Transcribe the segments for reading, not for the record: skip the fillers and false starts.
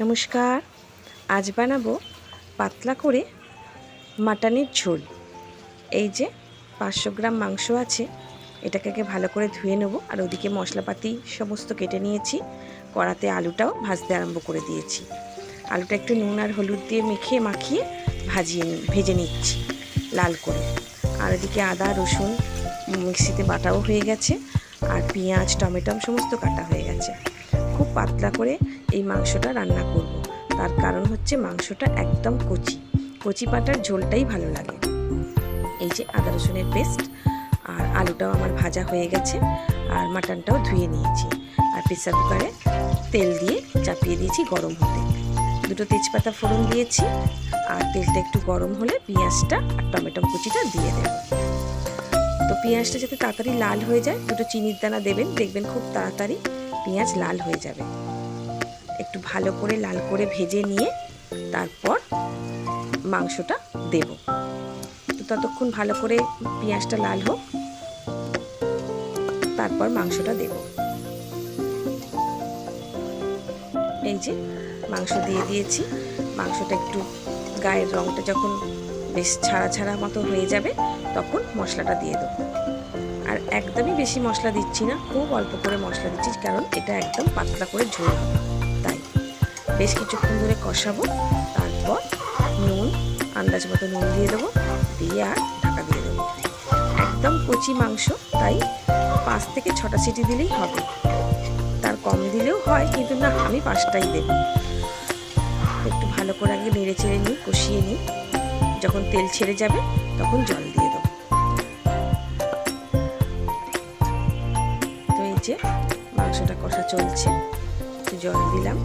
নমস্কার। আজ বানাবো পাতলা করে মাটনের ঝোল। এই যে 500 গ্রাম মাংস আছে, এটাকে আগে ভালো করে ধুয়ে নেব। আর ওদিকে মশলাপাতি সমস্ত কেটে নিয়েছি। কড়াতে আলুটাও ভাজতে আরম্ভ করে দিয়েছি। আলুটা একটু নুন আর হলুদ দিয়ে মাখিয়ে ভেজে নিচ্ছি লাল করে। আর ওদিকে আদা রসুন মিক্সিতে বাটাও হয়ে গেছে, আর পেঁয়াজ টমেটো সমস্ত কাটা হয়ে গেছে। খুব পাতলা করে এই মাংসটা রান্না করব, তার কারণ হচ্ছে মাংসটা একদম কচি পাটার ঝোলটাই ভালো লাগে। এই যে আদা রসুনের পেস্ট আর আলুটাও আমার ভাজা হয়ে গেছে, আর মাটনটাও ধুয়ে নিয়েছি। আর প্রেসার কুকারে তেল দিয়ে চাপিয়ে দিয়েছি গরম হতে। 2 তেজপাতা ফোড়ন দিয়েছি, আর তেলটা একটু গরম হলে পেঁয়াজটা আর টমেটো কুচিটা দিয়ে দেব। তো পেঁয়াজটা যাতে তাড়াতাড়ি লাল হয়ে যায়, 2 চিনির দানা দেবেন, দেখবেন খুব তাড়াতাড়ি পেঁয়াজ লাল হয়ে যাবে। একটু ভালো করে লাল করে ভেজে নিয়ে তারপর মাংসটা দেব। তো ততক্ষণ ভালো করে পেঁয়াজটা লাল হোক, তারপর মাংসটা দেব। এই যে মাংস দিয়ে দিয়েছি। মাংসটা একটু গায়ের রঙটা যখন বেশ ছাড়া মতো হয়ে যাবে, তখন মশলাটা দিয়ে দেবো। আর একদমই বেশি মশলা দিচ্ছি না, খুব অল্প করে মশলা দিচ্ছি, কারণ এটা একদম পাতলা করে ঝোল হবে। তাই বেশ কিছুক্ষণ ধরে কষাবো। তারপর নুন আন্দাজ মতো নুন দিয়ে দেবো, দিয়ে আর ঢাকা দিয়ে দেবো। একদম কচি মাংস, তাই 5 থেকে 6টা সিটি দিলেই হবে। তার কম দিলেও হয়, কিন্তু না, আমি 5টাই দেবো। একটু ভালো করে আগে নেড়ে চেড়ে নিই, কষিয়ে নিই। যখন তেল ছেড়ে যাবে তখন জল দিয়ে দেবো। তো এই যে মাংসটা কষা চলছে, জল দিলাম,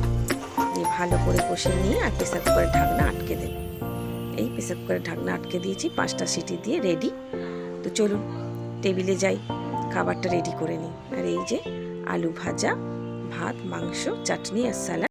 দিয়ে ভালো করে কষে নিয়ে আর প্রেসার কুকারের ঢাকনা আটকে দেব। এই প্রেসার কুকারের ঢাকনা আটকে দিয়েছি, 5টা সিটি দিয়ে রেডি। তো চলুন টেবিলে যাই, খাবারটা রেডি করে নিই। আর এই যে আলু ভাজা, ভাত, মাংস, চাটনি আর স্যালাড।